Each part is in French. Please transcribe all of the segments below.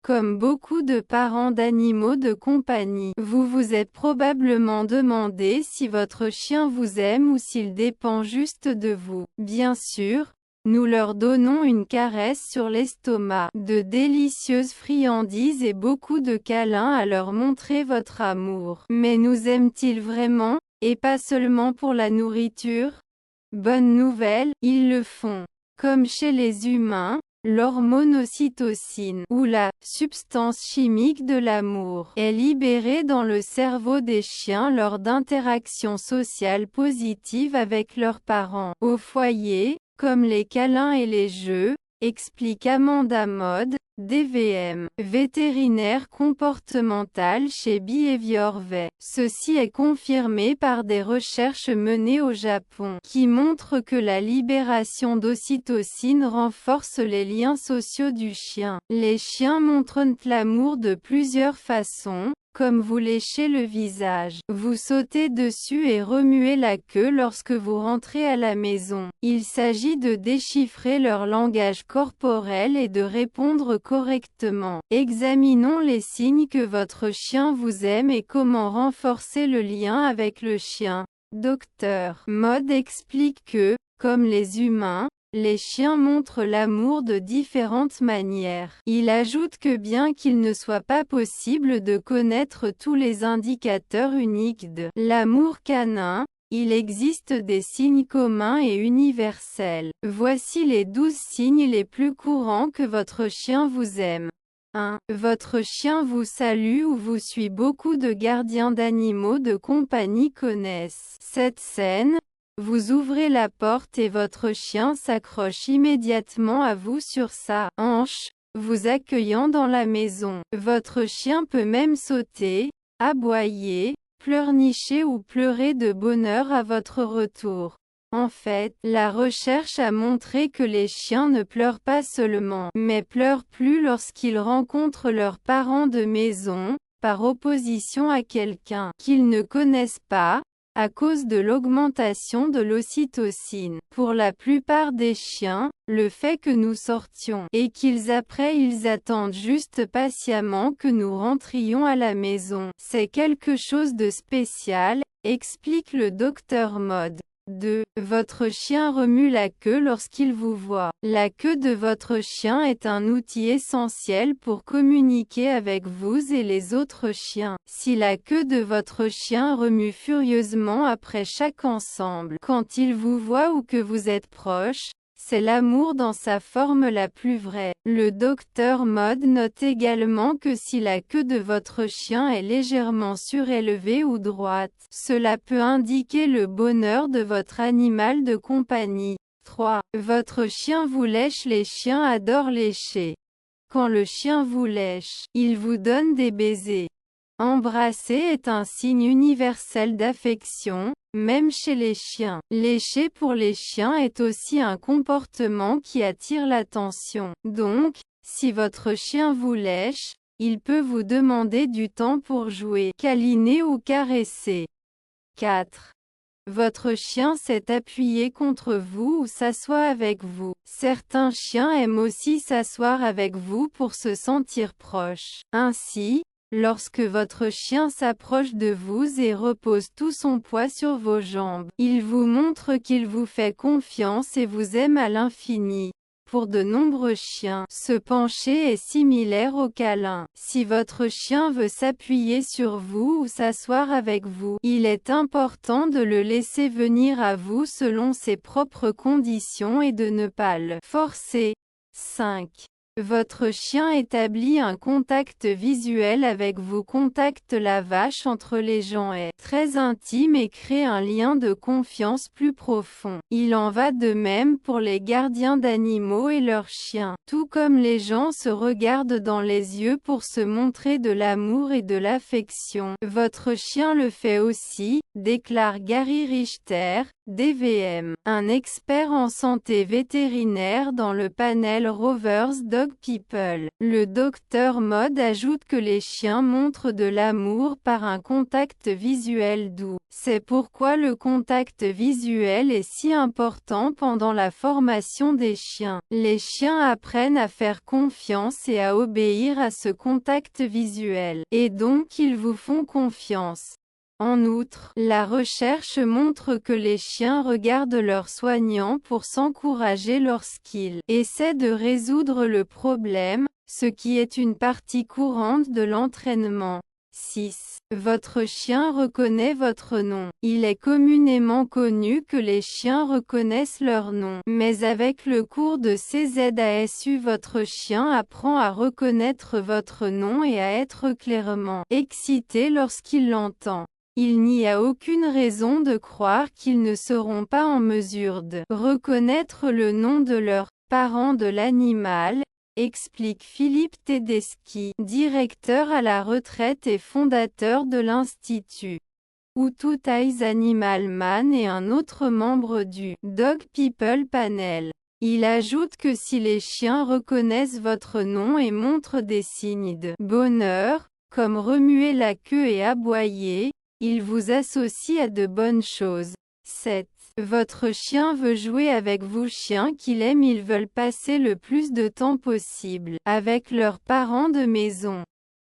Comme beaucoup de parents d'animaux de compagnie, vous vous êtes probablement demandé si votre chien vous aime ou s'il dépend juste de vous. Bien sûr, nous leur donnons une caresse sur l'estomac, de délicieuses friandises et beaucoup de câlins à leur montrer votre amour. Mais nous aiment-ils vraiment, et pas seulement pour la nourriture? Bonne nouvelle, ils le font. Comme chez les humains, l'hormone ocytocine, ou la substance chimique de l'amour, est libérée dans le cerveau des chiens lors d'interactions sociales positives avec leurs parents. Au foyer, comme les câlins et les jeux, explique Amanda Mode, DVM, vétérinaire comportemental chez Behavior Vet. Ceci est confirmé par des recherches menées au Japon, qui montrent que la libération d'ocytocine renforce les liens sociaux du chien. Les chiens montrent l'amour de plusieurs façons, comme vous léchez le visage, vous sautez dessus et remuez la queue lorsque vous rentrez à la maison. Il s'agit de déchiffrer leur langage corporel et de répondre correctement. Examinons les signes que votre chien vous aime et comment renforcer le lien avec le chien. Dr. Mode explique que, comme les humains, les chiens montrent l'amour de différentes manières. Il ajoute que bien qu'il ne soit pas possible de connaître tous les indicateurs uniques de l'amour canin, il existe des signes communs et universels. Voici les 12 signes les plus courants que votre chien vous aime. 1. Votre chien vous salue ou vous suit. Beaucoup de gardiens d'animaux de compagnie connaissent cette scène. Vous ouvrez la porte et votre chien s'accroche immédiatement à vous sur sa hanche, vous accueillant dans la maison. Votre chien peut même sauter, aboyer, pleurnicher ou pleurer de bonheur à votre retour. En fait, la recherche a montré que les chiens ne pleurent pas seulement, mais pleurent plus lorsqu'ils rencontrent leurs parents de maison, par opposition à quelqu'un qu'ils ne connaissent pas, à cause de l'augmentation de l'ocytocine. Pour la plupart des chiens, le fait que nous sortions et qu'ils ils attendent juste patiemment que nous rentrions à la maison. C'est quelque chose de spécial, explique le docteur Mode. 2. Votre chien remue la queue lorsqu'il vous voit. La queue de votre chien est un outil essentiel pour communiquer avec vous et les autres chiens. Si la queue de votre chien remue furieusement après chaque ensemble, quand il vous voit ou que vous êtes proche, c'est l'amour dans sa forme la plus vraie. Le docteur Mode note également que si la queue de votre chien est légèrement surélevée ou droite, cela peut indiquer le bonheur de votre animal de compagnie. 3. Votre chien vous lèche. Les chiens adorent lécher. Quand le chien vous lèche, il vous donne des baisers. Embrasser est un signe universel d'affection, même chez les chiens. Lécher pour les chiens est aussi un comportement qui attire l'attention. Donc, si votre chien vous lèche, il peut vous demander du temps pour jouer, câliner ou caresser. 4. Votre chien s'est appuyé contre vous ou s'assoit avec vous. Certains chiens aiment aussi s'asseoir avec vous pour se sentir proche. Ainsi, lorsque votre chien s'approche de vous et repose tout son poids sur vos jambes, il vous montre qu'il vous fait confiance et vous aime à l'infini. Pour de nombreux chiens, se pencher est similaire au câlin. Si votre chien veut s'appuyer sur vous ou s'asseoir avec vous, il est important de le laisser venir à vous selon ses propres conditions et de ne pas le forcer. 5. Votre chien établit un contact visuel avec vous. Contact la vache entre les gens est très intime et crée un lien de confiance plus profond. Il en va de même pour les gardiens d'animaux et leurs chiens. Tout comme les gens se regardent dans les yeux pour se montrer de l'amour et de l'affection, votre chien le fait aussi, déclare Gary Richter, DVM, un expert en santé vétérinaire dans le panel Rovers Dog People. Le docteur Mode ajoute que les chiens montrent de l'amour par un contact visuel visuel doux. C'est pourquoi le contact visuel est si important pendant la formation des chiens. Les chiens apprennent à faire confiance et à obéir à ce contact visuel. Et donc ils vous font confiance. En outre, la recherche montre que les chiens regardent leurs soignants pour s'encourager lorsqu'ils essaient de résoudre le problème, ce qui est une partie courante de l'entraînement. 6. Votre chien reconnaît votre nom. Il est communément connu que les chiens reconnaissent leur nom. Mais avec le cours de CZASU, votre chien apprend à reconnaître votre nom et à être clairement excité lorsqu'il l'entend. Il n'y a aucune raison de croire qu'ils ne seront pas en mesure de reconnaître le nom de leur parent de l'animal, explique Philippe Tedeschi, directeur à la retraite et fondateur de l'Institut Two Eyes Animal Man et un autre membre du Dog People Panel. Il ajoute que si les chiens reconnaissent votre nom et montrent des signes de bonheur, comme remuer la queue et aboyer, il vous associe à de bonnes choses. 7. Votre chien veut jouer avec vous. Chien qu'il aime, ils veulent passer le plus de temps possible avec leurs parents de maison.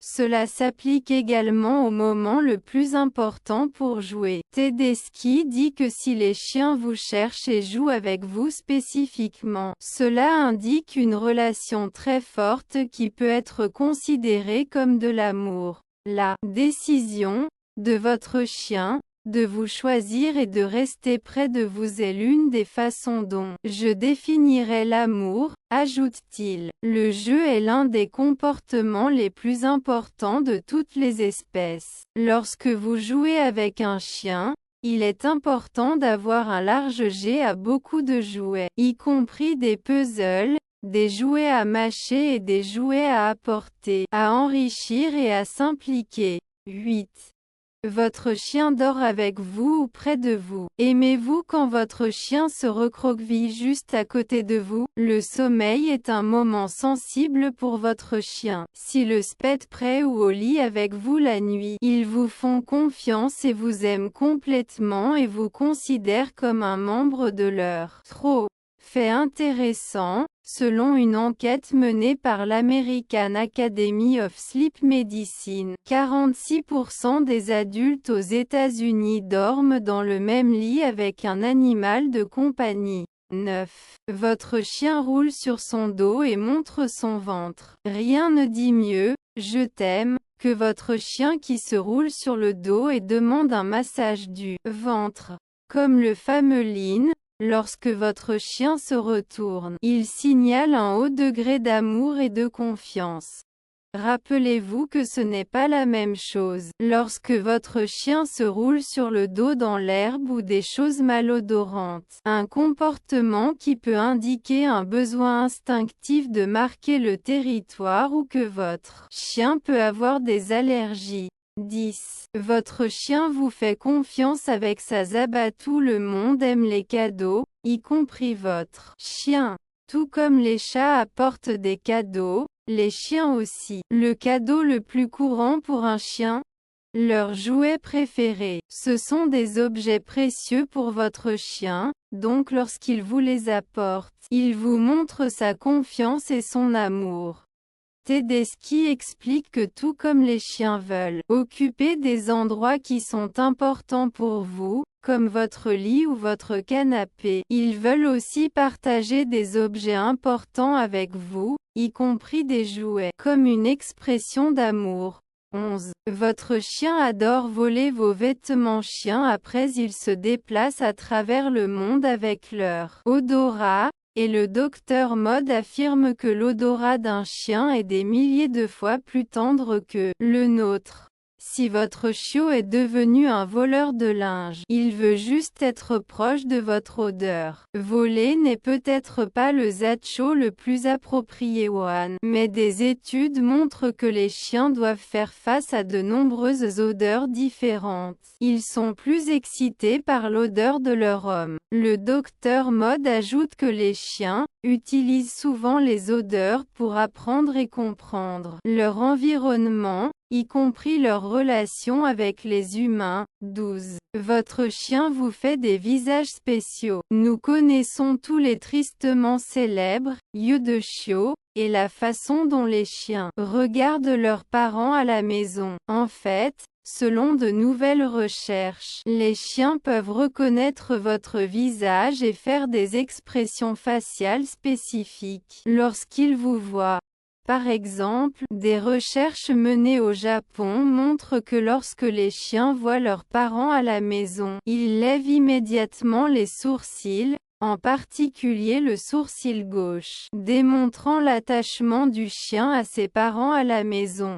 Cela s'applique également au moment le plus important pour jouer. Tedeschi dit que si les chiens vous cherchent et jouent avec vous spécifiquement, cela indique une relation très forte qui peut être considérée comme de l'amour. La décision de votre chien de vous choisir et de rester près de vous est l'une des façons dont je définirais l'amour, ajoute-t-il. Le jeu est l'un des comportements les plus importants de toutes les espèces. Lorsque vous jouez avec un chien, il est important d'avoir un large jet à beaucoup de jouets, y compris des puzzles, des jouets à mâcher et des jouets à apporter, à enrichir et à s'impliquer. 8. Votre chien dort avec vous ou près de vous. Aimez-vous quand votre chien se recroqueville juste à côté de vous? Le sommeil est un moment sensible pour votre chien. Si le spète près ou au lit avec vous la nuit, ils vous font confiance et vous aiment complètement et vous considèrent comme un membre de leur troupe. Fait intéressant, selon une enquête menée par l'American Academy of Sleep Medicine, 46% des adultes aux États-Unis dorment dans le même lit avec un animal de compagnie. 9. Votre chien roule sur son dos et montre son ventre. Rien ne dit mieux, je t'aime, que votre chien qui se roule sur le dos et demande un massage du ventre. Comme le fameux lean. Lorsque votre chien se retourne, il signale un haut degré d'amour et de confiance. Rappelez-vous que ce n'est pas la même chose lorsque votre chien se roule sur le dos dans l'herbe ou des choses malodorantes. Un comportement qui peut indiquer un besoin instinctif de marquer le territoire ou que votre chien peut avoir des allergies. 10. Votre chien vous fait confiance avec sa zaba. Tout le monde aime les cadeaux, y compris votre chien. Tout comme les chats apportent des cadeaux, les chiens aussi. Le cadeau le plus courant pour un chien? Leur jouet préféré. Ce sont des objets précieux pour votre chien, donc lorsqu'il vous les apporte, il vous montre sa confiance et son amour. Tedeschi explique que tout comme les chiens veulent occuper des endroits qui sont importants pour vous, comme votre lit ou votre canapé, ils veulent aussi partager des objets importants avec vous, y compris des jouets, comme une expression d'amour. 11. Votre chien adore voler vos vêtements. Chien après ils se déplacent à travers le monde avec leur odorat. Et le docteur Mode affirme que l'odorat d'un chien est des milliers de fois plus tendre que le nôtre. Si votre chiot est devenu un voleur de linge, il veut juste être proche de votre odeur. Voler n'est peut-être pas le zacho le plus approprié mais des études montrent que les chiens doivent faire face à de nombreuses odeurs différentes. Ils sont plus excités par l'odeur de leur homme. Le docteur Mode ajoute que les chiens utilisent souvent les odeurs pour apprendre et comprendre leur environnement, y compris leurs relations avec les humains. 12. Votre chien vous fait des visages spéciaux. Nous connaissons tous les tristement célèbres yeux de chiot, et la façon dont les chiens regardent leurs parents à la maison. En fait, selon de nouvelles recherches, les chiens peuvent reconnaître votre visage et faire des expressions faciales spécifiques lorsqu'ils vous voient. Par exemple, des recherches menées au Japon montrent que lorsque les chiens voient leurs parents à la maison, ils lèvent immédiatement les sourcils, en particulier le sourcil gauche, démontrant l'attachement du chien à ses parents à la maison.